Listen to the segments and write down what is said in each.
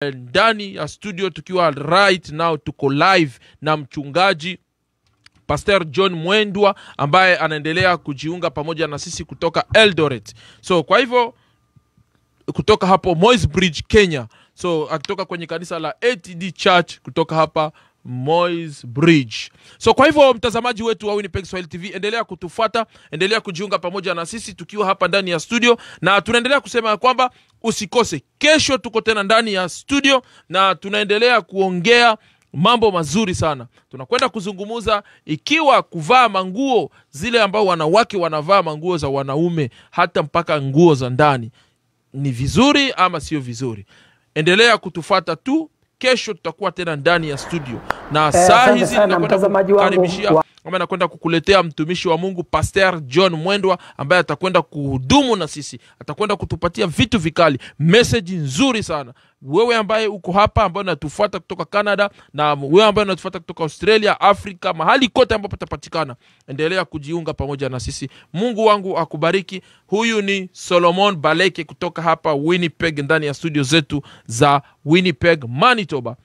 ndani ya studio tukiwa right now, tuko live na mchungaji Pastor John Mwendwa ambaye anaendelea kujiunga pamoja na sisi kutoka Eldoret. So kwa hivyo kutoka hapo Moi's Bridge, Kenya. So akitoka kwenye kanisa la ATD Church kutoka hapa Moi's Bridge. So kwa hivyo mtazamaji wetu wa Winnipeg Swahili TV, endelea kutufuata, endelea kujiunga pamoja na sisi tukiwa hapa ndani ya studio, na tunaendelea kusema kwamba usikose, kesho tuko tena ndani ya studio na tunaendelea kuongea mambo mazuri sana. Tunakwenda kuzungumuza ikiwa kuvaa manguo zile ambao wanawake wanavaa manguo za wanaume, hata mpaka nguo za ndani, ni vizuri ama sio vizuri. Endelea kutufuata tu, kesho tutakuwa tena ndani ya studio. Na saa hizi nakwenda kukuletea mtumishi wa Mungu Pastor John Mwendwa ambaye atakwenda kuhudumu na sisi, atakwenda kutupatia vitu vikali, message nzuri sana. Wewe ambaye uko hapa, ambaye unatufuata kutoka Canada, na wewe ambaye unatufuata kutoka Australia, Afrika, mahali kote ambapo tapatikana, endelea kujiunga pamoja na sisi. Mungu wangu akubariki. Huyu ni Solomon Baleke kutoka hapa Winnipeg, ndani ya studio zetu za Winnipeg, Manitoba.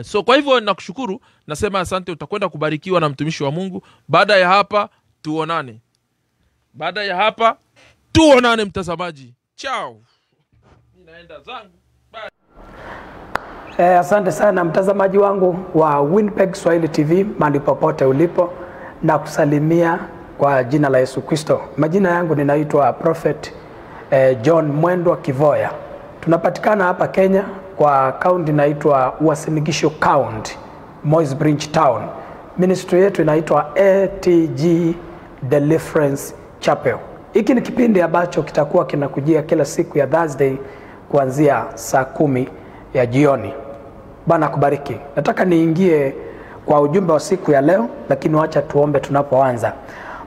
So kwa hivyo nakushukuru, nasema asante, utakwenda kubarikiwa na mtumishi wa Mungu. Baada ya hapa tuonane mtazamaji. Ciao. Ninaenda zangu. Bye. Asante sana mtazamaji wangu wa Winnipeg Swahili TV, mahali popote ulipo, na kusalimia kwa jina la Yesu Kristo. Majina yangu ninaitwa Prophet John Mwendwa Kivoya. Tunapatikana hapa Kenya kwa county inaitwa Uasin Gishu County, Moi's Bridge Town. Ministry yetu inaitwa ATG Deliverance Chapel. Hiki ni kipindi ambacho kitakuwa kinakujia kila siku ya Thursday kuanzia saa 10 ya jioni. Bwana kubariki. Nataka niingie kwa ujumbe wa siku ya leo, lakini wacha tuombe tunapoanza.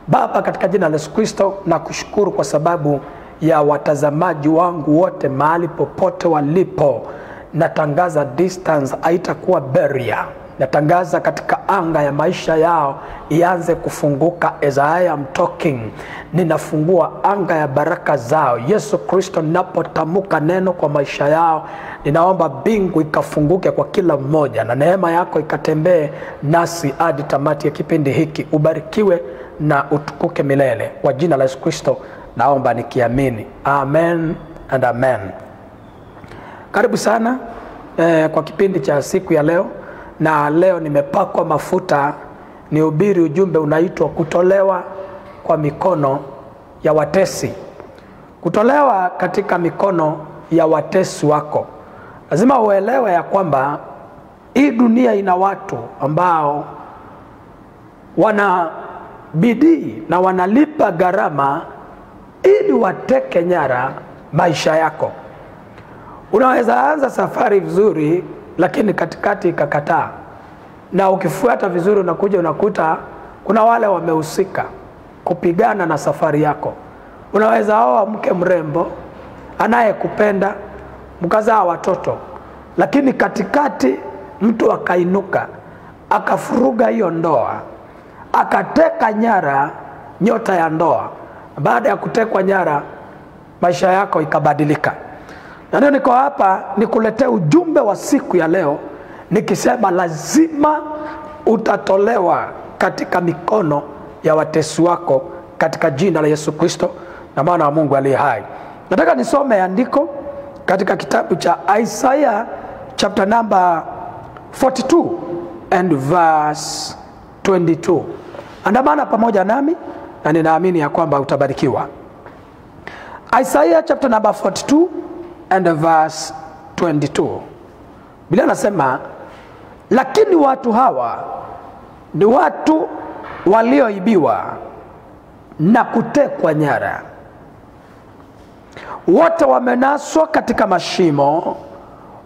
Baba, katika jina la Yesu Kristo, nakushukuru kwa sababu ya watazamaji wangu wote mahali popote walipo. Natangaza distance haitakuwa barrier. Natangaza katika anga ya maisha yao ianze kufunguka. As I am talking, ninafungua anga ya baraka zao. Yesu Kristo, ninapotamka neno kwa maisha yao, ninaomba mbingu ikafunguke kwa kila mmoja, na neema yako ikatembee nasi hadi tamati ya kipindi hiki. Ubarikiwe na utukuke milele. Kwa jina la Yesu Kristo naomba nikiamini. Amen and amen. Karibu sana kwa kipindi cha siku ya leo. Na leo nimepakwa mafuta nihubiri ujumbe unaitwa kutolewa kwa mikono ya watesi. Kutolewa katika mikono ya watesi wako. Lazima uelewe ya kwamba hii dunia ina watu ambao wana bidii na wanalipa gharama ili wateke nyara maisha yako. Unaweza anza safari vizuri, lakini katikati ikakataa. Na ukifuata vizuri unakuja unakuta kuna wale wamehusika kupigana na safari yako. Unaweza oa mke mrembo anayekupenda, mkazaa watoto, lakini katikati mtu akainuka, akafuruga hiyo ndoa, akateka nyara nyota ya ndoa. Baada ya kutekwa nyara, maisha yako ikabadilika. Na ndio niko hapa nikuletea ujumbe wa siku ya leo, nikisema lazima utatolewa katika mikono ya watesi wako katika jina la Yesu Kristo na Mwana wa Mungu aliye hai. Nataka nisome andiko katika kitabu cha Isaiah chapter number 42 and verse 22. Andamana pamoja nami na ninaamini ya kwamba utabarikiwa. Isaiah chapter number 42 and verse 22. Biblia nasema, lakini watu hawa ni watu walioibiwa na kutekwa nyara. Wote wamenaswa katika mashimo,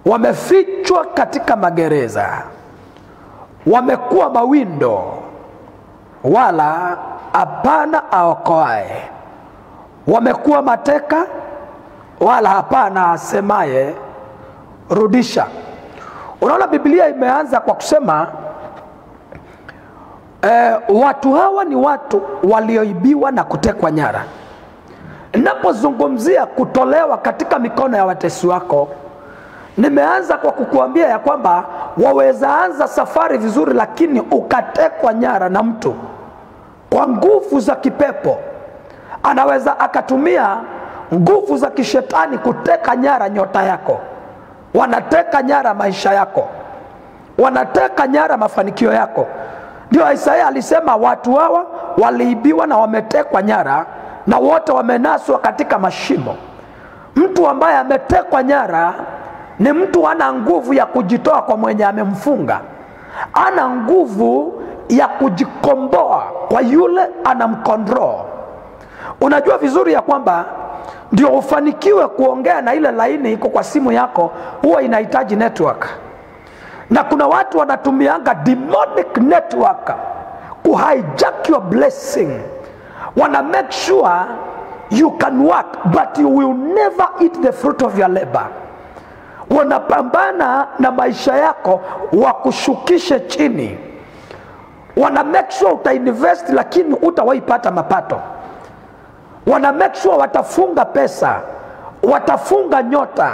wamefichwa katika magereza. Wamekuwa mawindo, wala hapana aokoaye. Wamekuwa mateka, wala hapana asemaye rudisha. Unaona, Biblia imeanza kwa kusema watu hawa ni watu walioibiwa na kutekwa nyara. Ninapozungumzia kutolewa katika mikono ya watesi wako, Nimeanza kwa kukuambia ya kwamba waweza anza safari vizuri, lakini ukatekwa nyara na mtu kwa nguvu za kipepo. Anaweza akatumia nguvu za kishetani kuteka nyara nyota yako. Wanateka nyara maisha yako, wanateka nyara mafanikio yako. Ndio Isaya alisema watu hawa waliibiwa na wametekwa nyara, na wote wamenaswa katika mashimo. Mtu ambaye ametekwa nyara ni mtu ana nguvu ya kujitoa kwa mwenye amemfunga. Ana nguvu ya kujikomboa kwa yule anamcontrol. Unajua vizuri ya kwamba ndio ufanikiwe kuongea na ile laini iko kwa simu yako, huwa inahitaji network. Na kuna watu wanatumianga demonic network ku hijack your blessing. Wana make sure you can work but you will never eat the fruit of your labor. Wanapambana na maisha yako wakushukishe chini. Wana make sure utainvest lakini utawaipata mapato. Wana make sure watafunga pesa, watafunga nyota,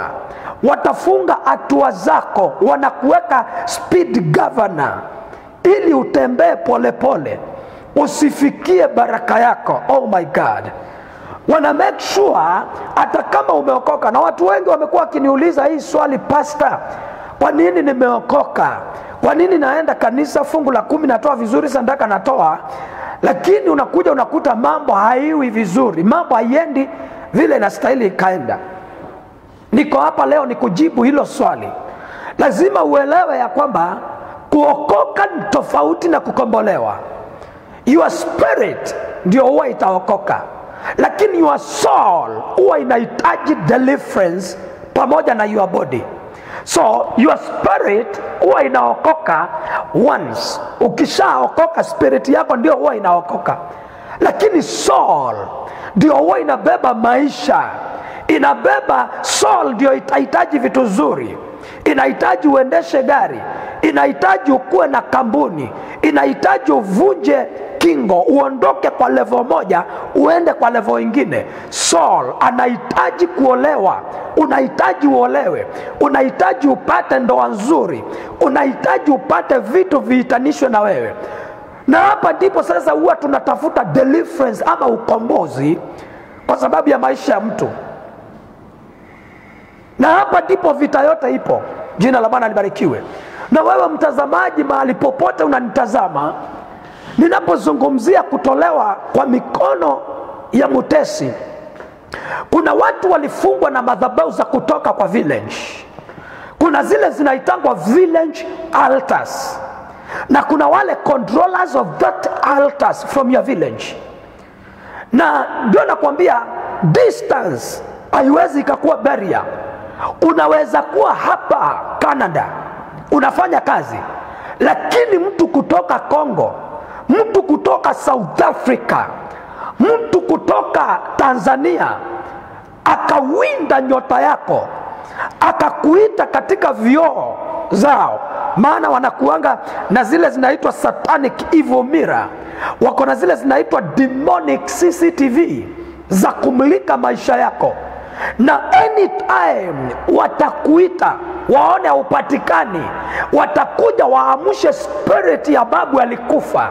watafunga hatua zako, wanakuweka speed governor ili utembee pole pole, usifikie baraka yako. Oh my God. Wana make sure hata kama umeokoka, na watu wengi wamekuwa wakiniuliza hii swali, pastor, kwa nini nimeokoka? Kwa nini naenda kanisa, fungu la 10 natoa vizuri, sadaka natoa, lakini unakuja unakuta mambo haiwi vizuri, mambo haiendi vile inastahili ikaenda? Niko hapa leo nikujibu hilo swali. Lazima uelewe ya kwamba kuokoka ni tofauti na kukombolewa. Your spirit ndio huwa itaokoka, lakini your soul huwa inahitaji deliverance pamoja na your body. So your spirit huwa inaokoka once. Ukishaokoka spirit yako ndio huwa inaokoka, lakini soul ndio huwa inabeba maisha, inabeba. Soul ndio itahitaji vitu nzuri, inahitaji uendeshe gari, inahitaji ukue na kampuni, inahitaji uvunje kingo, uondoke kwa level moja uende kwa level ingine. Soul anahitaji kuolewa, unahitaji uolewe, unahitaji upate ndoa nzuri, unahitaji upate vitu viitanishwe na wewe. Na hapa ndipo sasa huwa tunatafuta deliverance ama ukombozi kwa sababu ya maisha ya mtu. Na hapa ndipo vita yote ipo. Jina la Bwana libarikiwe. Na wewe mtazamaji, mahali popote unanitazama, ninapozungumzia kutolewa kwa mikono ya mutesi, kuna watu walifungwa na madhabahu za kutoka kwa village. Kuna zile zinaitangwa village altars, na kuna wale controllers of that altars from your village. Na ndio nakwambia distance haiwezi ikakuwa barrier. Unaweza kuwa hapa Canada unafanya kazi, lakini mtu kutoka Congo, mtu kutoka South Africa, mtu kutoka Tanzania akawinda nyota yako, akakuita katika vioo zao. Maana wanakuanga na zile zinaitwa satanic evil mirror, wako na zile zinaitwa demonic CCTV za kumulika maisha yako. Na anytime watakuita waone haupatikani, watakuja waamushe spirit ya babu alikufa.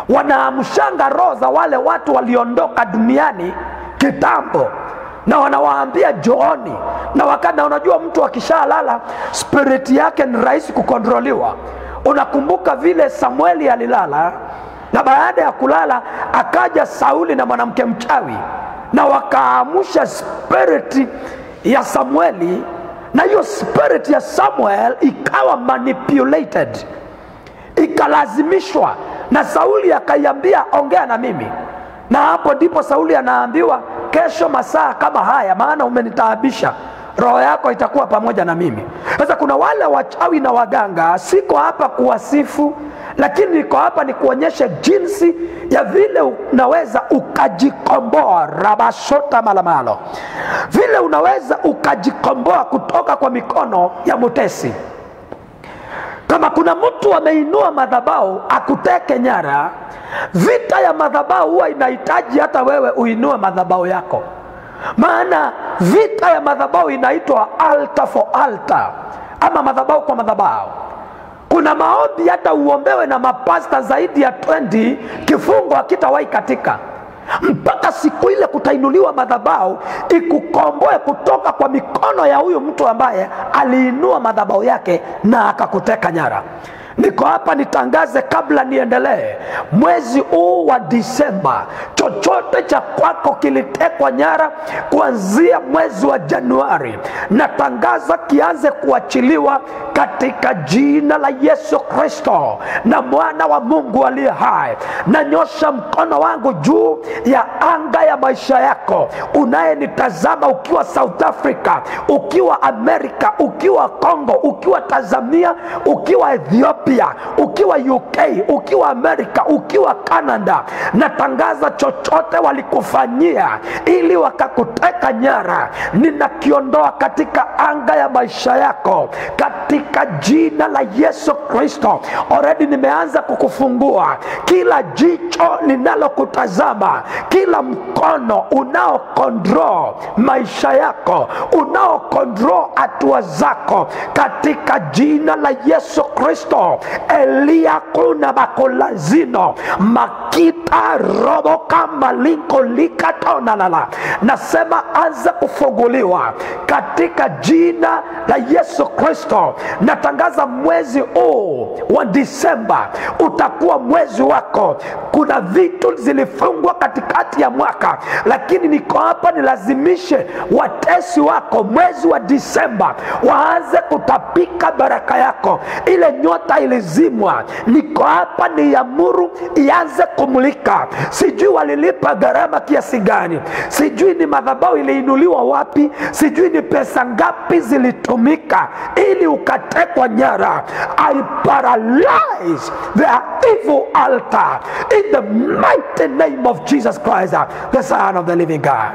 Wanaamushanga roho za wale watu waliondoka duniani kitambo, na wanawaambia jooni. Na wakati unajua mtu akishalala spirit yake ni rahisi kukontroliwa. Unakumbuka vile Samueli alilala, na baada ya kulala akaja Sauli na mwanamke mchawi, na wakaamusha spirit ya Samueli, na hiyo spirit ya Samuel ikawa manipulated, ikalazimishwa, na Sauli akaiambia ongea na mimi. Na hapo ndipo Sauli anaambiwa kesho masaa kama haya, maana umenitaabisha, roho yako itakuwa pamoja na mimi. Sasa kuna wale wachawi na waganga, siko hapa kuwasifu, lakini niko hapa ni kuonyesha jinsi ya vile unaweza ukajikomboa. Rabashota malamalo, vile unaweza ukajikomboa kutoka kwa mikono ya mutesi. Kama kuna mtu ameinua madhabahu akuteke nyara, vita ya madhabahu huwa inahitaji hata wewe uinue madhabahu yako. Maana Vita ya madhabahu inaitwa altar for altar, ama madhabahu kwa madhabahu. Kuna maombi hata uombewe na mapasta zaidi ya 20, kifungo hakitawahi katika, mpaka siku ile kutainuliwa madhabahu ikukomboe kutoka kwa mikono ya huyu mtu ambaye aliinua madhabahu yake na akakuteka nyara. Niko hapa nitangaze kabla niendelee, mwezi huu wa Disemba, chochote cha kwako kilitekwa nyara kuanzia mwezi wa Januari, natangaza kianze kuachiliwa katika jina la Yesu Kristo na mwana wa Mungu aliye hai. Nanyosha mkono wangu juu ya anga ya maisha yako, unayenitazama ukiwa South Africa, ukiwa Amerika, ukiwa Congo, ukiwa Tanzania, ukiwa Ethiopia, ukiwa UK, ukiwa Amerika, ukiwa Canada. Natangaza chochote walikufanyia ili wakakuteka nyara, ninakiondoa katika anga ya maisha yako katika jina la Yesu Kristo. Already nimeanza kukufungua kila jicho linalokutazama, kila mkono unao control maisha yako, unao control hatua zako katika jina la Yesu Kristo. Elia kuna bakolazino makita robo kama linko likatona lala. Nasema anza kufunguliwa katika jina la Yesu Kristo. Natangaza mwezi huu wa Disemba utakuwa mwezi wako. Kuna vitu zilifungwa katikati ya mwaka, lakini niko hapa nilazimishe watesi wako mwezi wa Disemba waanze kutapika baraka yako. Ile nyota ilizimwa, niko hapa niamuru ianze kumulika. Sijui walilipa gharama kiasi gani, sijui ni madhabahu iliinuliwa wapi, sijui ni pesa ngapi zilitumika ili ukatekwa nyara. I paralyze the evil altar in the mighty name of Jesus Christ, the Son of the living God.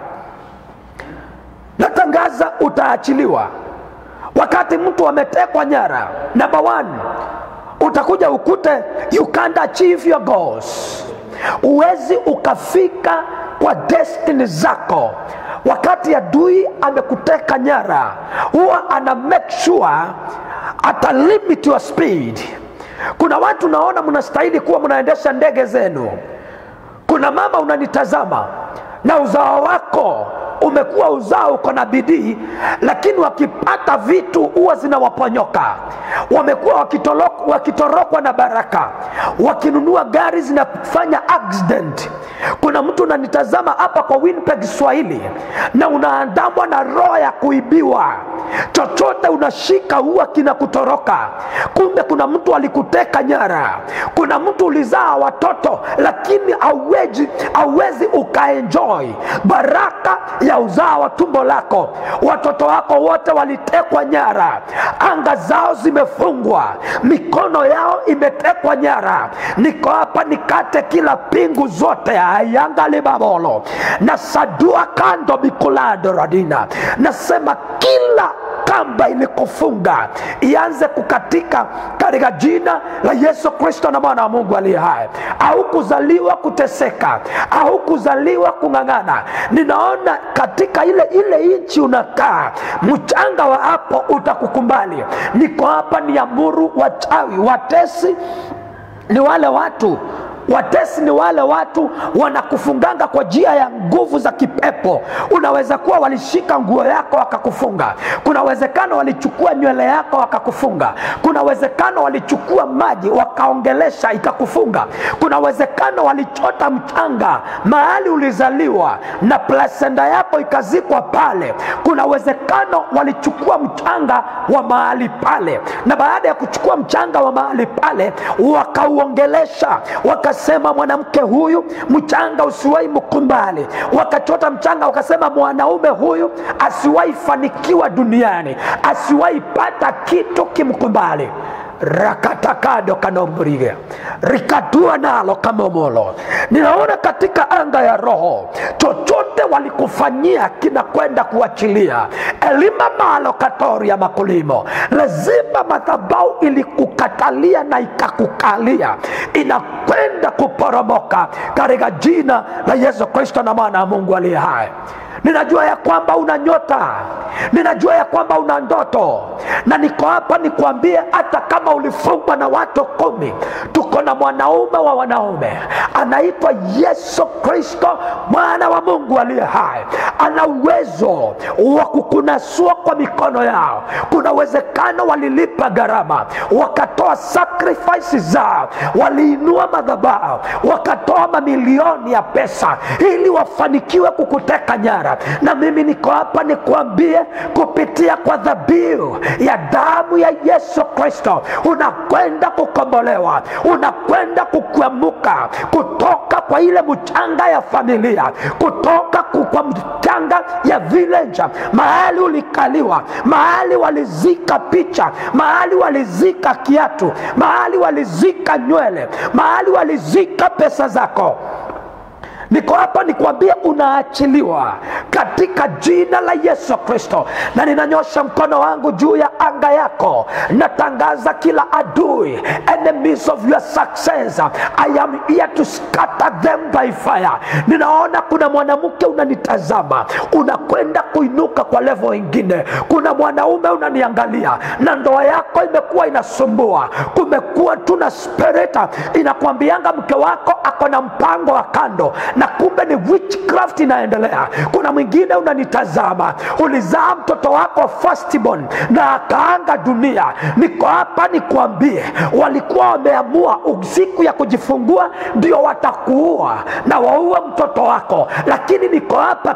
Natangaza utaachiliwa. Wakati mtu ametekwa nyara, number 1, utakuja ukute you can't achieve your goals. Uwezi ukafika kwa destiny zako. Wakati adui amekuteka nyara, huwa ana make sure ata limit your speed. Kuna watu naona mnastahili kuwa mnaendesha ndege zenu. Kuna mama unanitazama na uzao wako umekuwa uzao uko na bidii, lakini wakipata vitu huwa zinawaponyoka. Wamekuwa wakitorokwa na baraka, wakinunua gari zinafanya accident. Kuna mtu unanitazama hapa kwa Winnipeg Swahili na unaandamwa na roho ya kuibiwa. Chochote unashika huwa kinakutoroka. Kumbe kuna mtu alikuteka nyara. Kuna mtu ulizaa watoto lakini hauwezi ukaenjoy baraka ya uzao wa tumbo lako. Watoto wako wote walitekwa nyara, anga zao zimefungwa, mikono yao imetekwa nyara. Niko hapa nikate kila pingu zote ayangale babolo na sadua kando bikulado radina. Nasema kila kamba ilikufunga ianze kukatika katika jina la Yesu Kristo na mwana wa Mungu aliye hai. Au kuzaliwa kuteseka, au kuzaliwa kung'ang'ana. Ninaona katika ile nchi unakaa, mchanga wa hapo utakukumbali. Niko hapa niamuru wachawi, watesi ni wale watu, watesi ni wale watu wanakufunganga kwa njia ya nguvu za kipepo. Unaweza kuwa walishika nguo yako wakakufunga. Kuna uwezekano walichukua nywele yako wakakufunga. Kuna uwezekano walichukua maji wakaongelesha ikakufunga. Kuna uwezekano walichota mchanga mahali ulizaliwa na placenta yako ikazikwa pale. Kuna uwezekano walichukua mchanga wa mahali pale, na baada ya kuchukua mchanga wa mahali pale wakauongelesha, wakasema mwanamke huyu mchanga usiwahi mkumbali. Wakachota mchanga wakasema mwanaume huyu asiwahi fanikiwa duniani, asiwahi pata kitu kimkumbali. Rakatakado kanombrige rikatua nalo kamomolo. Ninaona katika anga ya roho chochote walikufanyia kinakwenda kuachilia. Elima malo katoria makulimo. Lazima madhabahu ilikukatalia na ikakukalia inakwenda kuporomoka katika jina la Yesu Kristo na mwana wa Mungu aliye hai. ninajua ya kwamba una nyota, ninajua ya kwamba una ndoto, na niko hapa nikuambie, hata kama ulifungwa na watu 10, tuko na mwanaume wa wanaume anaitwa Yesu Kristo, mwana wa Mungu aliye hai. Ana uwezo wa kukunasua kwa mikono yao. Kuna uwezekano walilipa gharama, wakatoa sacrifices zao, waliinua madhabahu, wakatoa mamilioni ya pesa ili wafanikiwe kukuteka nyara. Na mimi niko hapa nikuambie, kupitia kwa dhabihu ya damu ya Yesu Kristo unakwenda kukombolewa, unakwenda kukuamuka kutoka kwa ile mchanga ya familia, kutoka kwa mchanga ya village, mahali ulikaliwa, mahali walizika picha, mahali walizika kiatu, mahali walizika nywele, mahali walizika pesa zako. Niko hapa nikuambia, unaachiliwa katika jina la Yesu Kristo. Na ninanyosha mkono wangu juu ya anga yako, natangaza kila adui, enemies of your success, I am here to scatter them by fire. Ninaona kuna mwanamke unanitazama, unakwenda kuinuka kwa level ingine. Kuna mwanaume unaniangalia na ndoa yako imekuwa inasumbua, kumekuwa tuna spirit inakwambianga mke wako ako na mpango wa kando, na kumbe ni witchcraft inaendelea. Kuna mwingine unanitazama, ulizaa mtoto wako firstborn na akaanga dunia. Niko hapa nikuambie, walikuwa wameamua siku ya kujifungua ndio watakuua na waue mtoto wako, lakini niko hapa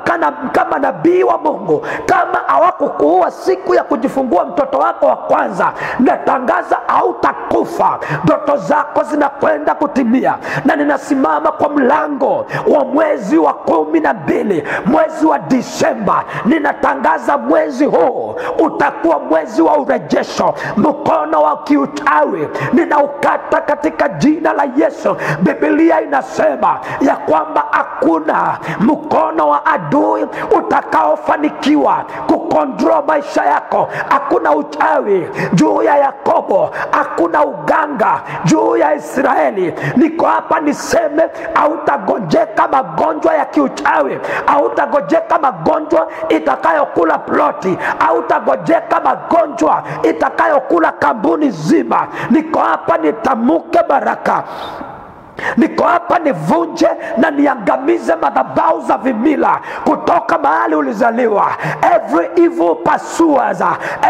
kama nabii wa Mungu, kama hawakukuua siku ya kujifungua mtoto wako wa kwanza, natangaza hautakufa. Ndoto zako zinakwenda kutimia, na ninasimama kwa mlango wa mwezi wa 12, mwezi wa Disemba. Ninatangaza mwezi huu utakuwa mwezi wa urejesho. Mkono wa kiuchawi ninaukata katika jina la Yesu. Biblia inasema ya kwamba hakuna mkono wa adui utakaofanikiwa kukontrol maisha yako. Hakuna uchawi juu ya Yakobo, hakuna uganga juu ya Israeli. Niko hapa niseme, hautagonjeka magonjwa ya kiuchawi, hautagonjeka magonjwa itakayokula ploti, hautagonjeka magonjwa itakayokula kampuni zima. Niko hapa nitamuke baraka. Niko hapa nivunje na niangamize madhabahu za vimila kutoka mahali ulizaliwa. Every evil pursuers,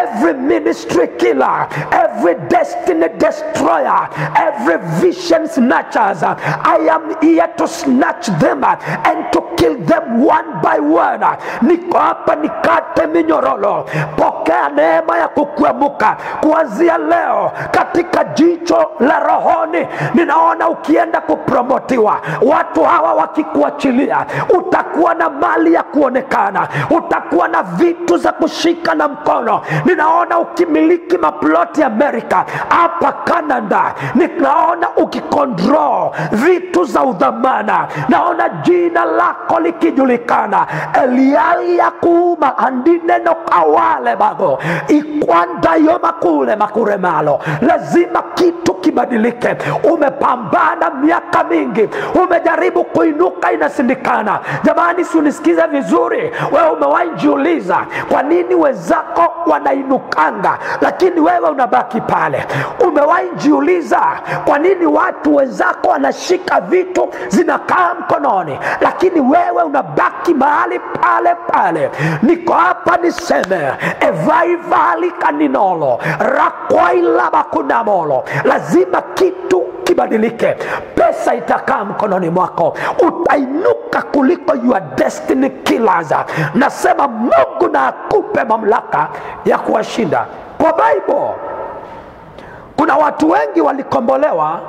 every ministry killer, every destiny destroyer, every vision snatchers, I am here to snatch them and to kill them one by one. Niko hapa nikate minyororo. Pokea neema ya kukuamuka kuanzia leo. Katika jicho la rohoni ninaona ukienda kupromotiwa. Watu hawa wakikuachilia, utakuwa na mali ya kuonekana, utakuwa na vitu za kushika na mkono. Ninaona ukimiliki maploti Amerika, hapa Canada. Ninaona ukikontrol vitu za udhamana. Naona jina lako likijulikana. Eliali ya kuuma andine no kawale bago ikwanda yoma kule makure malo. Lazima kitu kibadilike. Umepambana miaka mingi, umejaribu kuinuka inasindikana. Jamani, unisikize vizuri. Wewe umewahi jiuliza kwa nini wenzako wanainukanga lakini wewe unabaki pale? Umewahi jiuliza kwa nini watu wenzako wanashika vitu zinakaa mkononi lakini wewe unabaki mahali pale pale? Niko hapa niseme, evai kaninolo rakwaila bakunamolo. Lazima kitu kibadilike. Pesa itakaa mkononi mwako, utainuka kuliko your destiny killers. Nasema Mungu na akupe mamlaka ya kuwashinda. Kwa Bible kuna watu wengi walikombolewa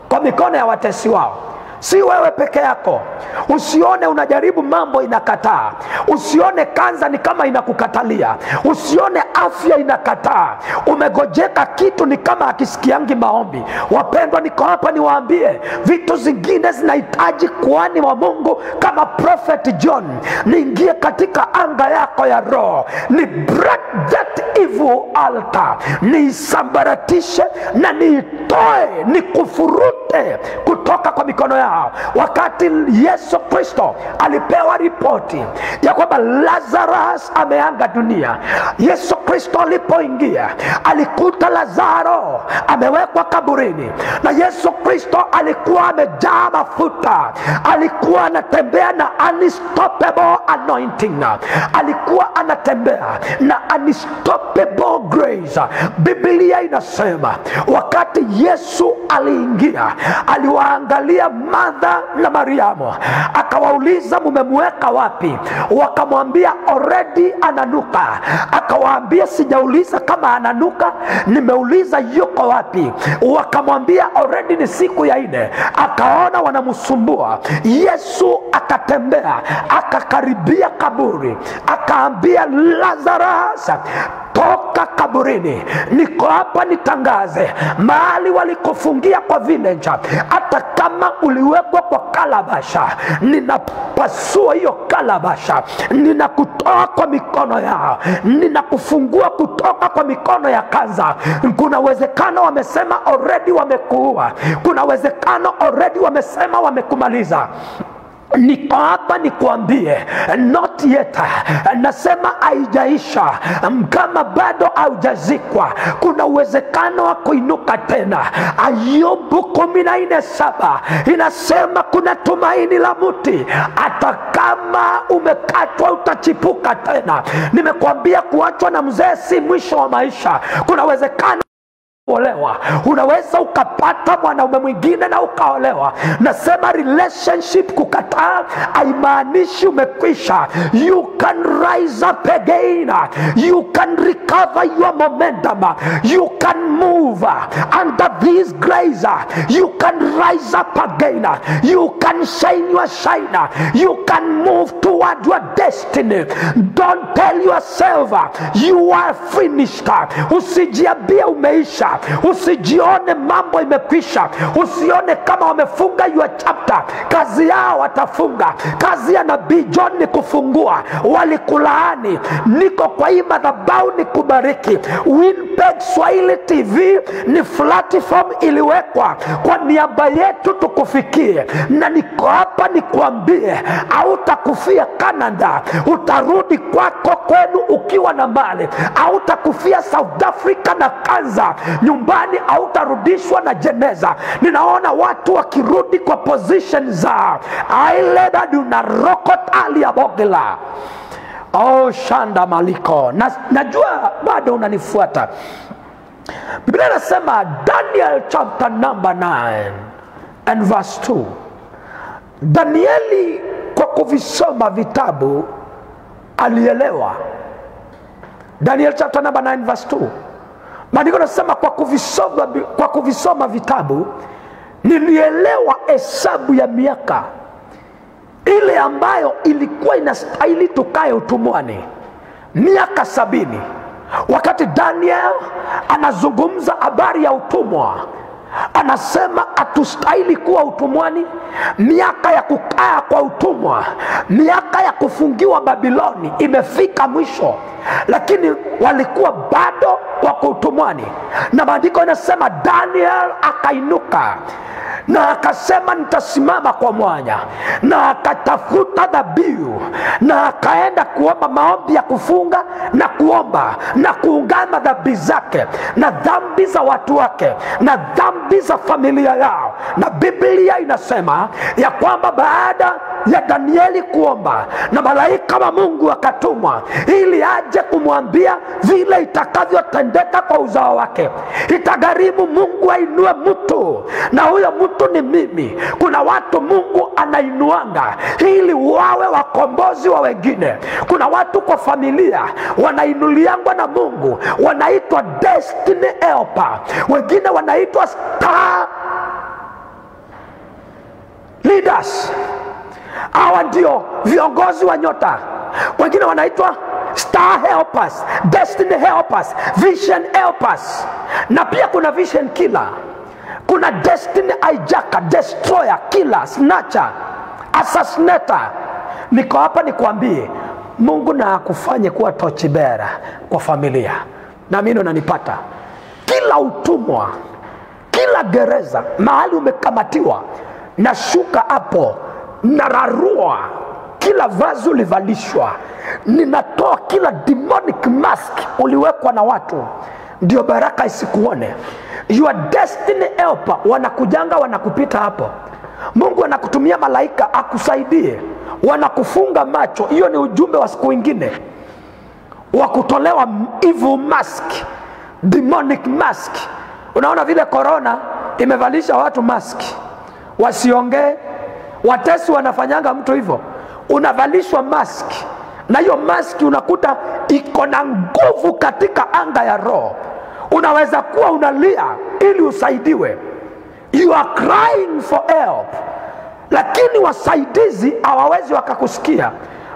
kwa mikono ya watesi wao. Si wewe peke yako. Usione unajaribu mambo inakataa. Usione kanza ni kama inakukatalia. Usione afya inakataa. Umegojeka kitu ni kama akisikiangi maombi. Wapendwa, niko hapa niwaambie, vitu zingine zinahitaji kuhani wa Mungu kama Prophet John. Niingie katika anga yako ya roho, ni break that evil altar, niisambaratishe na niitoe, nikufurute kutoka kwa mikono yao. yao. Wakati Yesu Kristo alipewa ripoti ya kwamba Lazarus ameaga dunia, Yesu Kristo alipoingia alikuta Lazaro amewekwa kaburini, na Yesu Kristo alikuwa amejaa mafuta, alikuwa anatembea na unstoppable anointing, alikuwa anatembea na unstoppable grace. Biblia inasema wakati Yesu aliingia, aliwaangalia Martha na Mariamu, akawauliza mumemweka wapi? Wakamwambia already ananuka. Akawaambia sijauliza kama ananuka, nimeuliza yuko wapi. Wakamwambia already ni siku ya 4. Akaona wanamsumbua. Yesu akatembea, akakaribia kaburi, akaambia Lazarus, toka kaburini. Niko hapa nitangaze, mahali walikufungia kwa vineja, hata kama uliwekwa kwa kalabasha, ninapasua hiyo kalabasha, ninakutoa kwa mikono yao, ninakufungua kutoka kwa mikono ya kanza. Kuna uwezekano wamesema already wamekuua, kuna uwezekano already wamesema wamekumaliza. Niko hapa nikuambie, not yet. Nasema haijaisha. Kama bado haujazikwa, kuna uwezekano wa kuinuka tena. Ayubu 14:7 inasema kuna tumaini la mti, hata kama umekatwa utachipuka tena. Nimekuambia kuachwa na mzee si mwisho wa maisha. Kuna uwezekano olewa, unaweza ukapata mwanaume mwingine na ukaolewa. Nasema relationship kukataa haimaanishi umekwisha. You can rise up again, you can recover your momentum, you can move under this grace, you can rise up again, you can shine your shine, you can move toward your destiny. Don't tell yourself you are finished. Usijiambie umeisha, usijione mambo imekwisha, usione kama wamefunga your chapter. Kazi yao watafunga. Kazi ya nabii John ni kufungua. Walikulaani, niko kwa hii madhabahu ni kubariki. Winpeg Swahili TV ni platform iliwekwa kwa niaba yetu tukufikie, na niko hapa nikuambie, hautakufia Canada, utarudi kwako kwenu ukiwa na mali. Hautakufia South Africa na kanza nyumbani, hautarudishwa na jeneza. Ninaona watu wakirudi kwa position za aileda duna rokot aliabogela. Oh shanda maliko. Najua bado unanifuata. Biblia inasema Daniel chapter number 9 and verse 2. Danieli kwa kuvisoma vitabu alielewa. Daniel chapter number 9 verse 2. Maandiko yanasema kwa kuvisoma vitabu nilielewa hesabu ya miaka ile ambayo ilikuwa inastahili tukae utumwani, miaka 70. Wakati Daniel anazungumza habari ya utumwa, anasema hatustahili kuwa utumwani. Miaka ya kukaa kwa utumwa, miaka ya kufungiwa Babiloni imefika mwisho, lakini walikuwa bado wako utumwani. Na maandiko yanasema Daniel akainuka na akasema nitasimama kwa mwanya, na akatafuta dhabihu, na akaenda kuomba maombi ya kufunga na kuomba na kuungama dhambi zake na dhambi za watu wake na dhambi za familia yao. Na Biblia inasema ya kwamba baada ya Danieli kuomba, na malaika wa Mungu akatumwa ili aje kumwambia vile itakavyotendeka kwa uzao wake. Itagharimu Mungu ainue mtu, na huyo mtu ni mimi. Kuna watu Mungu anainuanga ili wawe wakombozi wa wengine. Kuna watu kwa familia wanainuliangwa na Mungu, wanaitwa destiny helper. Wengine wanaitwa star leaders. Hawa ndio viongozi wa nyota. Wengine wanaitwa star helpers, destiny helpers, vision helpers. Na pia kuna vision killer. Kuna destiny hijacker, destroyer, killer, snatcher, assassinator. Niko hapa nikuambie, Mungu na akufanye kuwa torchbearer kwa familia. Na mimi unanipata. Kila utumwa, kila gereza, mahali umekamatiwa, nashuka hapo, nararua kila vazi ulivalishwa, ninatoa kila demonic mask uliwekwa na watu, ndio baraka isikuone. Your destiny helper wanakujanga, wanakupita hapo. Mungu anakutumia malaika akusaidie, wanakufunga macho. Hiyo ni ujumbe wa siku ingine wa kutolewa evil mask, demonic mask. Unaona vile corona imevalisha watu mask wasiongee, watesi wanafanyanga mtu hivyo, unavalishwa mask, na hiyo mask unakuta iko na nguvu katika anga ya roho. Unaweza kuwa unalia ili usaidiwe, you are crying for help, lakini wasaidizi hawawezi wakakusikia,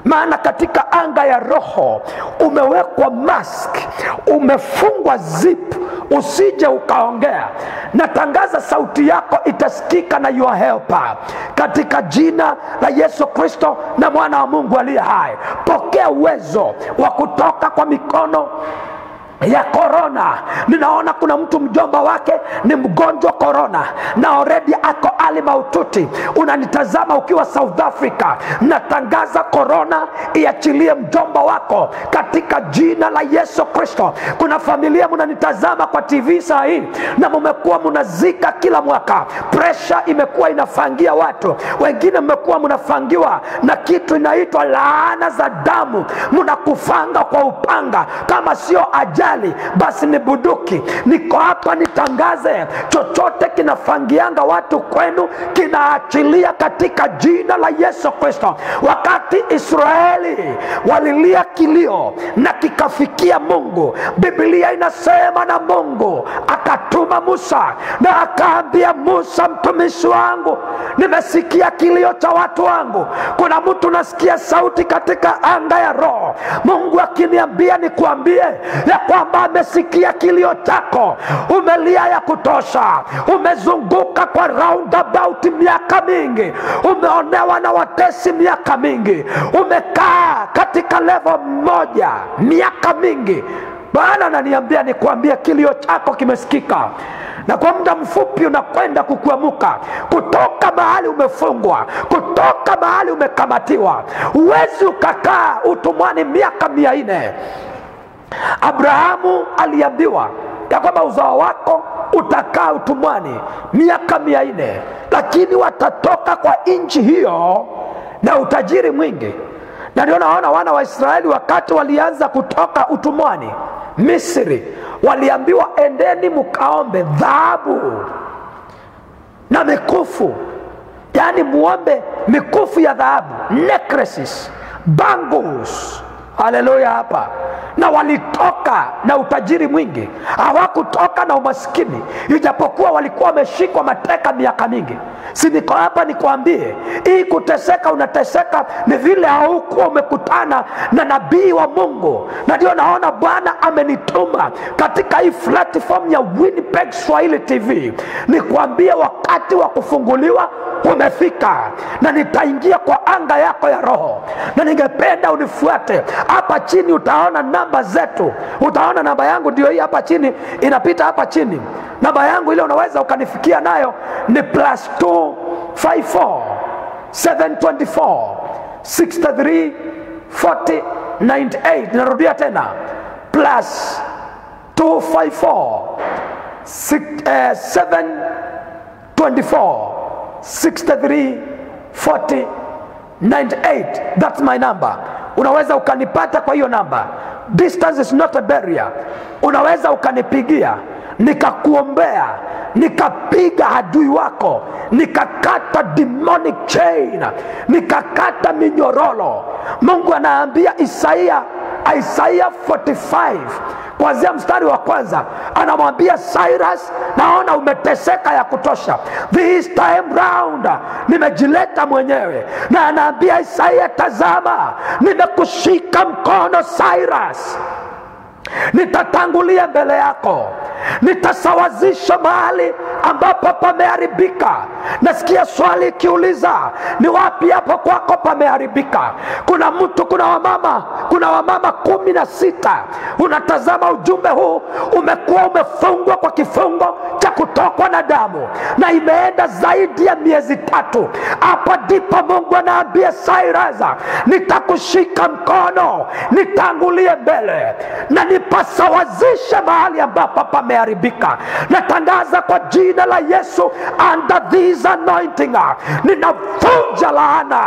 maana katika anga ya roho umewekwa mask, umefungwa zip, usije ukaongea. Natangaza sauti yako itasikika na your helper katika jina la Yesu Kristo na mwana wa Mungu aliye hai. Pokea uwezo wa kutoka kwa mikono ya corona. Ninaona kuna mtu mjomba wake ni mgonjwa corona na already ako hali mahututi. Unanitazama ukiwa South Africa, natangaza corona iachilie mjomba wako katika jina la Yesu Kristo. Kuna familia mnanitazama kwa TV saa hii na mmekuwa mnazika kila mwaka, pressure imekuwa inafangia watu, wengine mmekuwa mnafangiwa na kitu inaitwa laana za damu, mnakufanga kwa upanga, kama sio ajali basi ni buduki. Niko hapa nitangaze, chochote kinafangianga watu kwenu kinaachilia katika jina la Yesu Kristo. Wakati Israeli walilia kilio na kikafikia Mungu, Biblia inasema na Mungu akatuma Musa na akaambia Musa, mtumishi wangu, nimesikia kilio cha watu wangu. Kuna mtu nasikia sauti katika anga ya roho, Mungu akiniambia nikuambie ya kwamba amesikia kilio chako. Umelia ya kutosha, umezunguka kwa roundabout miaka mingi, umeonewa na watesi miaka mingi, umekaa katika level moja miaka mingi. Bwana ananiambia nikuambie kilio chako kimesikika, na kwa muda mfupi unakwenda kukuamuka kutoka mahali umefungwa, kutoka mahali umekamatiwa. Huwezi ukakaa utumwani miaka 400. Abrahamu aliambiwa ya kwamba uzao wako utakaa utumwani miaka 400, lakini watatoka kwa nchi hiyo na utajiri mwingi. Na ndio naona wana wa Israeli wakati walianza kutoka utumwani Misri, waliambiwa endeni mkaombe dhahabu na mikufu, yani muombe mikufu ya dhahabu, necklaces, bangles. Haleluya hapa. Na walitoka na utajiri mwingi, hawakutoka na umaskini, ijapokuwa walikuwa wameshikwa mateka miaka mingi. Si niko hapa nikwambie, hii kuteseka unateseka ni vile haukuwa umekutana na nabii wa Mungu. Na ndio naona Bwana amenituma katika hii platform ya Winnipeg Swahili TV nikwambie wakati wa kufunguliwa umefika, na nitaingia kwa anga yako ya roho, na ningependa unifuate. Hapa chini utaona namba zetu, utaona namba yangu ndio hii hapa chini, inapita hapa chini. Namba yangu ile unaweza ukanifikia nayo ni +254 724 63 40 98. Narudia tena, +254 724 63 40 98. That's my number. Unaweza ukanipata kwa hiyo namba. Distance is not a barrier. Unaweza ukanipigia nikakuombea, nikapiga adui wako, nikakata demonic chain, nikakata minyororo. Mungu anaambia Isaiah 45 kuanzia mstari wa kwanza, anamwambia Cyrus, naona umeteseka ya kutosha, this time round nimejileta mwenyewe. Na anaambia Isaiah, tazama nimekushika mkono Cyrus, nitatangulia mbele yako, nitasawazisha mahali ambapo pameharibika. Nasikia swali ikiuliza, ni wapi hapo kwako pameharibika? Kuna mtu, kuna wamama 16 unatazama ujumbe huu, umekuwa umefungwa kwa kifungo cha kutokwa na damu na imeenda zaidi ya miezi 3. Hapa ndipo Mungu anaambia Cyrus, nitakushika mkono, nitangulie mbele na nipasawazishe mahali ambapo pameharibika. Natangaza kwa jina la Yesu, under this anointing, ninavunja laana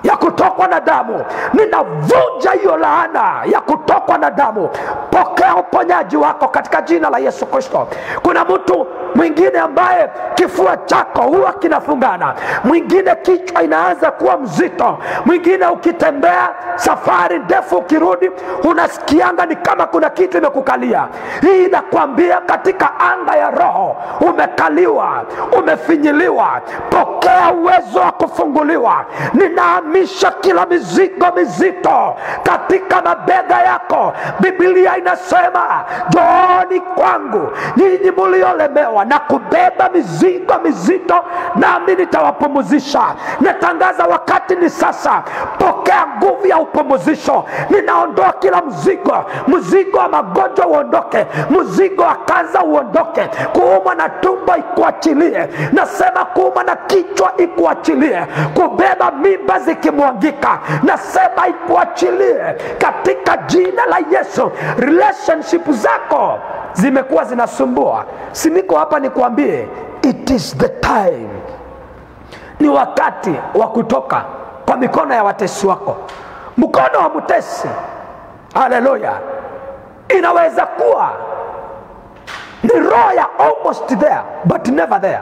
ya kutokwa na damu. Ninavunja hiyo laana ya kutokwa na damu. Pokea uponyaji wako katika jina la Yesu Kristo. Kuna mtu mwingine ambaye kifua chako huwa kinafungana, mwingine kichwa inaanza kuwa mzito, mwingine ukitembea safari ndefu ukirudi unasikianga ni kama kuna kitu imekukalia. Hii inakwambia katika anga ya roho umekaliwa, umefinyiliwa. Pokea uwezo wa kufunguliwa. Ninahamisha kila mizigo mizito katika mabega yako. Biblia inasema, njooni kwangu nyinyi mliolemewa na kubeba mizigo mizito, nami nitawapumzisha. Natangaza wakati ni sasa. Pokea nguvu ya upumzisho. Ninaondoa kila mzigo wa magonjwa uondoke, mzigo wa kansa uondoke, kuumwa na tumbo ikuachilie. Nasema kuumwa na kichwa ikuachilie, kubeba mimba zikimwangika nasema ikuachilie katika jina la Yesu. Relationship zako zimekuwa zinasumbua, si niko hapa nikuambie, it is the time. Ni wakati wa kutoka kwa mikono ya watesi wako. Mkono wa mtesi, haleluya, inaweza kuwa ni roho ya almost there but never there.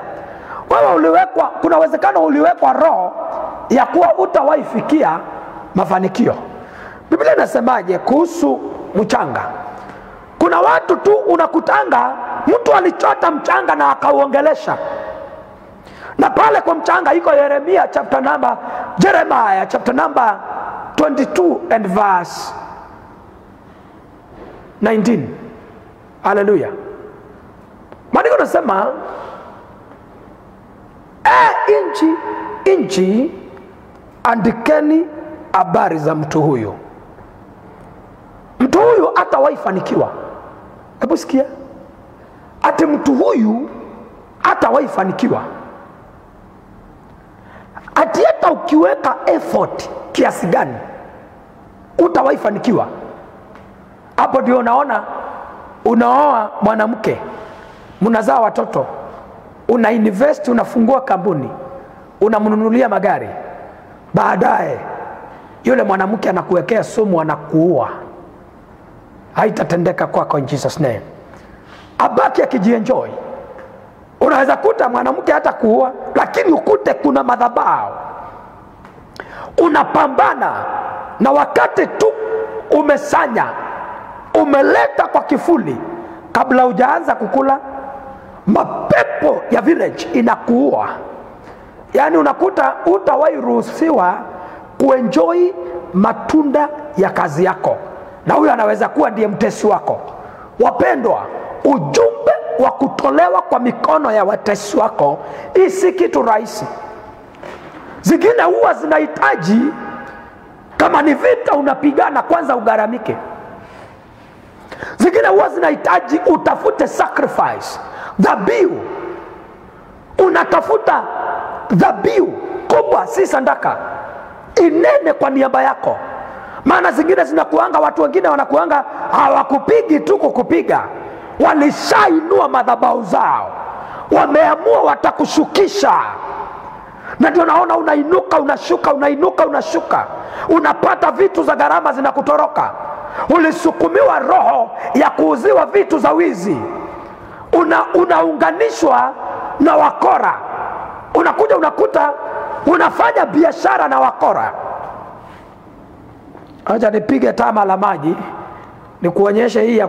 Wewe uliwekwa, kuna uwezekano uliwekwa roho ya kuwa utawahi fikia mafanikio. Biblia inasemaje kuhusu mchanga? Kuna watu tu unakutanga mtu alichota mchanga na akauongelesha, na pale kwa mchanga iko Jeremiah chapter number 22 and verse 19. Hallelujah. Maandiko nasema, inchi andikeni habari za mtu huyu. Mtu huyu hatawahi fanikiwa. Hebu sikia, ati mtu huyu hatawahi fanikiwa. Ati hata ukiweka effort kiasi gani utawahi fanikiwa. Hapo ndio unaoa mwanamke, mnazaa watoto, una invest, unafungua kampuni, unamnunulia magari, baadaye yule mwanamke anakuwekea sumu, anakuua. Haitatendeka kwako in Jesus name. Abaki akijienjoy. Unaweza kuta mwanamke hata kuua, lakini ukute kuna madhabahu. Unapambana na wakati tu umesanya, umeleta kwa kifuli, kabla hujaanza kukula, mapepo ya village inakuua. Yani unakuta utawahi ruhusiwa kuenjoy matunda ya kazi yako, na huyo anaweza kuwa ndiye mtesi wako. Wapendwa, ujumbe wa kutolewa kwa mikono ya watesi wako, hii si kitu rahisi. Zingine huwa zinahitaji, kama ni vita unapigana, kwanza ugaramike. Zingine huwa zinahitaji utafute sacrifice, dhabihu. Unatafuta dhabihu kubwa, si sadaka, inene kwa niaba yako. Maana zingine zinakuanga, watu wengine wanakuanga hawakupigi tu kukupiga, walishainua madhabahu zao, wameamua watakushukisha. Na ndio naona unainuka unashuka, unainuka unashuka, unapata vitu za gharama zinakutoroka. Ulisukumiwa roho ya kuuziwa vitu za wizi, unaunganishwa na wakora. Unakuja unakuta unafanya biashara na wakora. Acha nipige tama la maji ni kuonyesha hii ya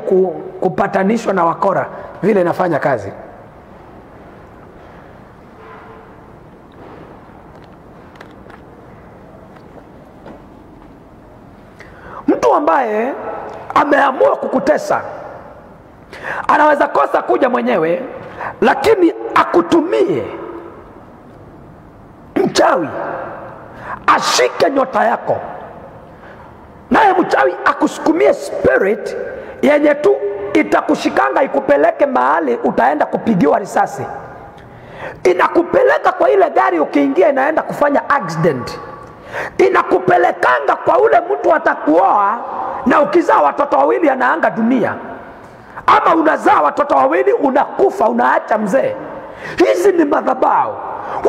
kupatanishwa na wakora vile inafanya kazi. Mtu ambaye ameamua kukutesa anaweza kosa kuja mwenyewe, lakini akutumie mchawi ashike nyota yako, naye mchawi akusukumie spirit yenye tu itakushikanga ikupeleke mahali utaenda kupigiwa risasi. Inakupeleka kwa ile gari ukiingia inaenda kufanya accident. Inakupelekanga kwa ule mtu atakuoa na ukizaa watoto wawili anaanga dunia. Ama unazaa watoto wawili unakufa, unaacha mzee. Hizi ni madhabahu.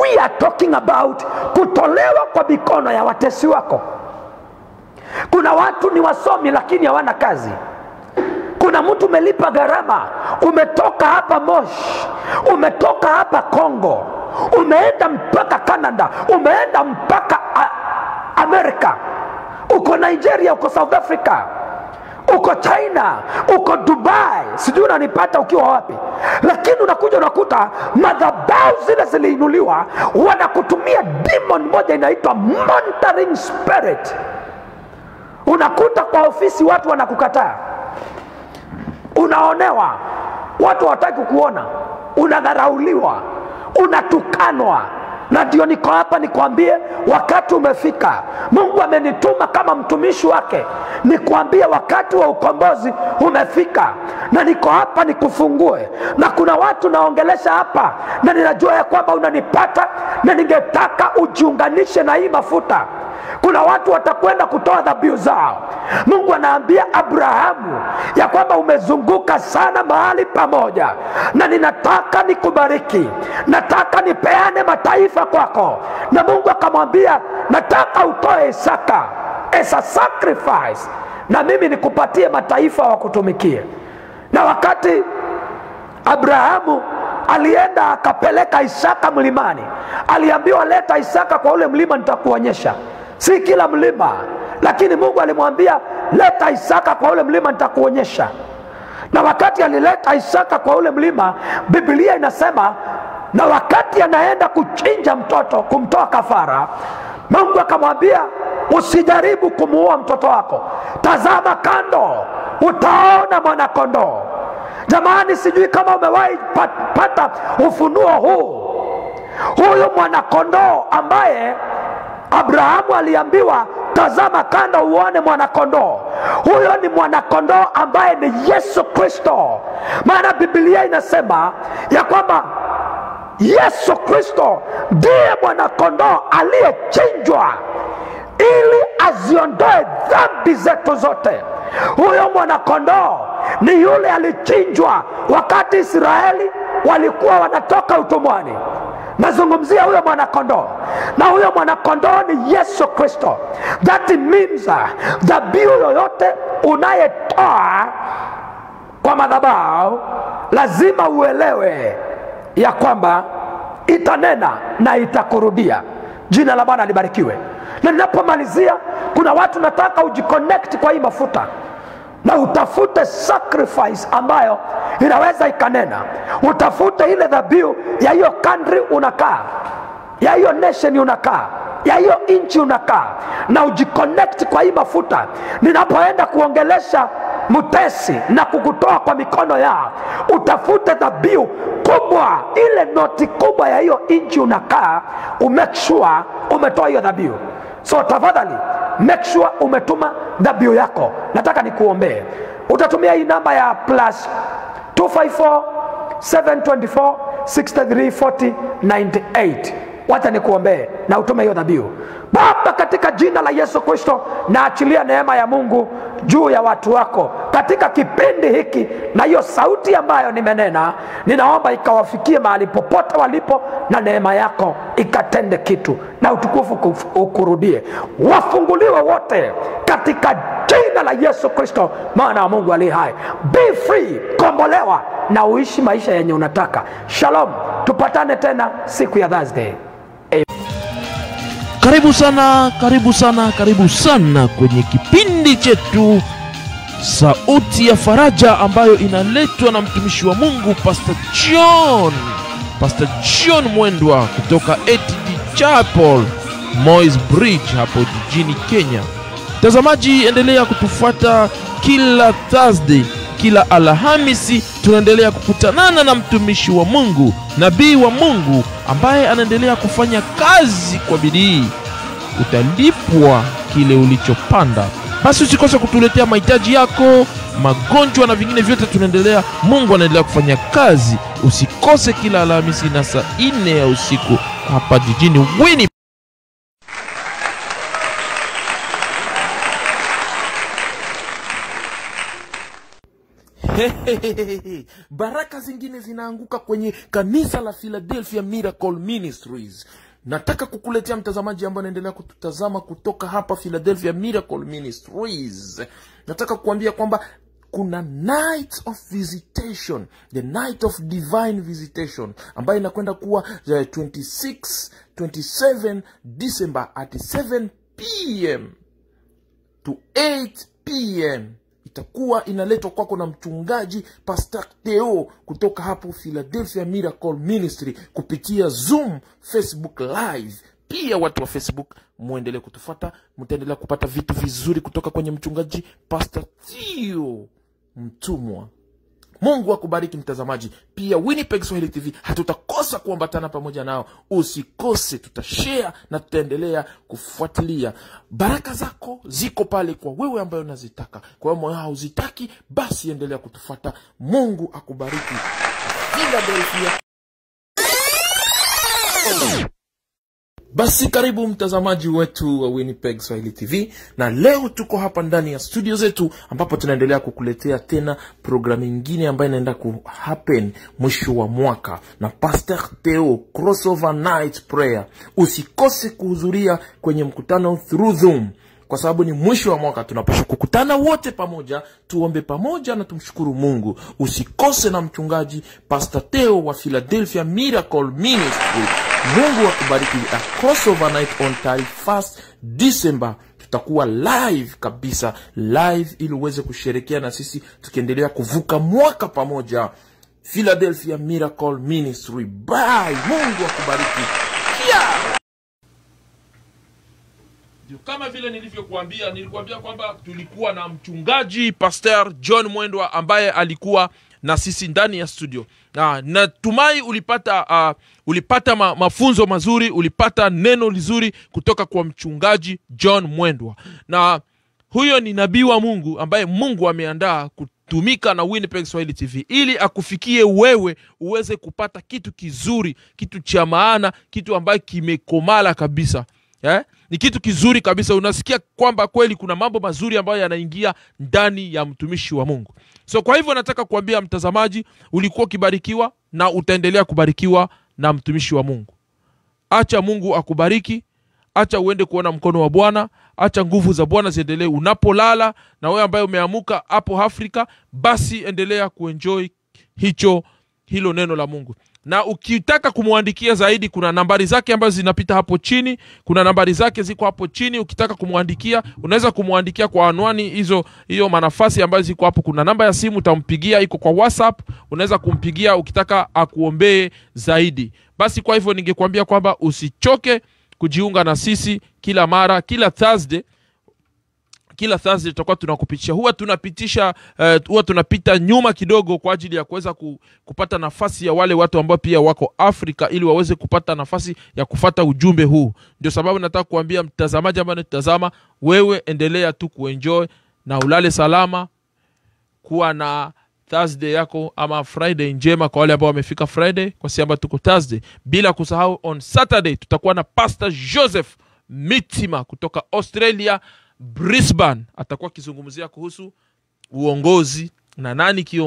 We are talking about kutolewa kwa mikono ya watesi wako. Kuna watu ni wasomi lakini hawana kazi. Kuna mtu umelipa gharama, umetoka hapa Moshi, umetoka hapa Kongo, umeenda mpaka Canada, umeenda mpaka Amerika, uko Nigeria, uko South Africa, uko China, uko Dubai, sijui unanipata ukiwa wapi. Lakini unakuja unakuta madhabahu zile ziliinuliwa, wanakutumia demon moja inaitwa monitoring spirit. Unakuta kwa ofisi watu wanakukataa, unaonewa, watu hawataki kukuona, unadharauliwa, unatukanwa. Na ndio niko hapa nikwambie wakati umefika. Mungu amenituma kama mtumishi wake nikwambie wakati wa ukombozi umefika, na niko hapa nikufungue. Na kuna watu naongelesha hapa na ninajua ya kwamba unanipata, na ningetaka ujiunganishe na hii mafuta. Kuna watu watakwenda kutoa dhabihu zao. Mungu anaambia Abrahamu ya kwamba umezunguka sana mahali pamoja, na ninataka nikubariki, nataka nipeane mataifa kwako. Na Mungu akamwambia nataka utoe Isaka as a sacrifice, na mimi nikupatie mataifa wa kutumikia. Na wakati Abrahamu alienda akapeleka Isaka mlimani, aliambiwa leta Isaka kwa ule mlima nitakuonyesha. Si kila mlima, lakini Mungu alimwambia leta Isaka kwa ule mlima nitakuonyesha. Na wakati alileta Isaka kwa ule mlima, Biblia inasema na wakati anaenda kuchinja mtoto kumtoa kafara, Mungu akamwambia usijaribu kumuua mtoto wako, tazama kando utaona mwana kondoo. Jamani, sijui kama umewahi pata ufunuo huu. Huyo mwana kondoo ambaye Abrahamu aliambiwa tazama kando uone mwana kondoo, huyo ni mwana kondoo ambaye ni Yesu Kristo. Maana Biblia inasema ya kwamba Yesu Kristo ndiye mwana kondoo aliyechinjwa ili aziondoe dhambi zetu zote. Huyo mwana kondoo ni yule alichinjwa wakati Israeli walikuwa wanatoka utumwani. Nazungumzia huyo mwana kondoo, na huyo mwana kondoo ni Yesu Kristo. That means dhabihu yoyote unayetoa kwa madhabahu lazima uelewe ya kwamba itanena na itakurudia. Jina la Bwana libarikiwe. Na ninapomalizia, kuna watu nataka ujiconnect kwa hii mafuta na utafute sacrifice ambayo inaweza ikanena. Utafute ile dhabihu ya hiyo country unakaa, ya hiyo nation unakaa, ya hiyo inchi unakaa, na ujiconnect kwa hii mafuta. Ninapoenda kuongelesha mutesi na kukutoa kwa mikono yao, utafute dhabihu kubwa, ile noti kubwa ya hiyo inchi unakaa, umake sure umetoa hiyo dhabihu. So tafadhali make sure umetuma dhabihu yako. Nataka nikuombee. Utatumia hii namba ya +254 724 63 40 98. Wacha nikuombee na utume hiyo dhabihu. Baba, katika jina la Yesu Kristo, naachilia neema ya Mungu juu ya watu wako katika kipindi hiki, na hiyo sauti ambayo nimenena, ninaomba ikawafikie mahali popote walipo, na neema yako ikatende kitu, na utukufu ukurudie. Wafunguliwe wote katika jina la Yesu Kristo, maana wa Mungu aliye hai. Be free, kombolewa na uishi maisha yenye unataka. Shalom, tupatane tena siku ya Thursday. Karibu sana, karibu sana, karibu sana kwenye kipindi chetu Sauti ya Faraja, ambayo inaletwa na mtumishi wa Mungu Pastor John Mwendwa kutoka ATD Chapel, Moy's Bridge hapo jijini Kenya. Mtazamaji, endelea kutufuata kila Thursday kila Alhamisi tunaendelea kukutanana na mtumishi wa Mungu, nabii wa Mungu ambaye anaendelea kufanya kazi kwa bidii. Utalipwa kile ulichopanda. Basi usikose kutuletea mahitaji yako, magonjwa na vingine vyote tunaendelea. Mungu anaendelea kufanya kazi. Usikose kila Alhamisi na saa 4 ya usiku hapa jijini Winnipeg. Baraka zingine zinaanguka kwenye kanisa la Philadelphia Miracle Ministries. Nataka kukuletea mtazamaji ambaye anaendelea kututazama kutoka hapa Philadelphia Miracle Ministries. Nataka kukuambia kwamba kuna night of visitation, the night of divine visitation, ambayo inakwenda kuwa 26, 27 December at 7 p.m. to 8 p.m. Itakuwa inaletwa kwako na mchungaji Pastor Theo kutoka hapo Philadelphia Miracle Ministry kupitia Zoom, Facebook Live. Pia watu wa Facebook muendelee kutufuata, mtaendelea kupata vitu vizuri kutoka kwenye mchungaji Pastor Theo mtumwa. Mungu akubariki mtazamaji. Pia Winnipeg Swahili TV hatutakosa kuambatana pamoja nao. Usikose, tutashare na tutaendelea kufuatilia. Baraka zako ziko pale kwa wewe ambaye unazitaka. Kwa hiyo moyo hauzitaki, basi endelea kutufuata. Mungu akubariki. Philadelphia. Basi karibu mtazamaji wetu wa Winnipeg Swahili TV, na leo tuko hapa ndani ya studio zetu ambapo tunaendelea kukuletea tena programu nyingine ambayo inaenda kuhappen mwisho wa mwaka na Pastor Theo Crossover Night Prayer. Usikose kuhudhuria kwenye mkutano through Zoom, kwa sababu ni mwisho wa mwaka tunapaswa kukutana wote pamoja, tuombe pamoja na tumshukuru Mungu. Usikose na mchungaji Pastor Theo wa Philadelphia Miracle Ministry. Mungu akubariki. A crossover night on 1st December. Tutakuwa live kabisa, live ili uweze kusherehekea na sisi tukiendelea kuvuka mwaka pamoja. Philadelphia Miracle Ministry. Bye. Mungu akubariki. Yeah. Kama vile nilikuambia kwamba tulikuwa na mchungaji Pastor John Mwendwa ambaye alikuwa na sisi ndani ya studio. Natumai ulipata mafunzo mazuri, ulipata neno lizuri kutoka kwa mchungaji John Mwendwa. Na huyo ni nabii wa Mungu ambaye Mungu ameandaa kutumika na Winnipeg Swahili TV ili akufikie wewe uweze kupata kitu kizuri, kitu cha maana, kitu ambaye kimekomala kabisa. Ni kitu kizuri kabisa. Unasikia kwamba kweli kuna mambo mazuri ambayo yanaingia ndani ya mtumishi wa Mungu. So kwa hivyo nataka kuambia mtazamaji, ulikuwa kibarikiwa na utaendelea kubarikiwa na mtumishi wa Mungu. Acha Mungu akubariki, acha uende kuona mkono wa Bwana, acha nguvu za Bwana ziendelee unapolala. Na wewe ambaye umeamuka hapo Afrika, basi endelea kuenjoy hilo neno la Mungu. Na ukitaka kumuandikia zaidi, kuna nambari zake ambazo zinapita hapo chini. Kuna nambari zake ziko hapo chini. Ukitaka kumuandikia, unaweza kumuandikia kwa anwani hiyo manafasi ambazo ziko hapo. Kuna namba ya simu utampigia, iko kwa WhatsApp. Unaweza kumpigia ukitaka akuombee zaidi. Basi kwa hivyo ningekuambia kwamba usichoke kujiunga na sisi kila mara, kila Thursday tutakuwa tunakupitisha. Huwa tunapita nyuma kidogo kwa ajili ya kuweza kupata nafasi ya wale watu ambao pia wako Afrika, ili waweze kupata nafasi ya kufuata ujumbe huu. Ndio sababu nataka kuambia mtazamaji ambaye unatazama, wewe endelea tu kuenjoy na ulale salama. Kuwa na Thursday yako ama Friday njema kwa wale ambao wamefika Friday, kwa sababu tuko Thursday. Bila kusahau on Saturday tutakuwa na Pastor Joseph Mitima kutoka Australia Brisbane. Atakuwa kizungumzia kuhusu uongozi na nani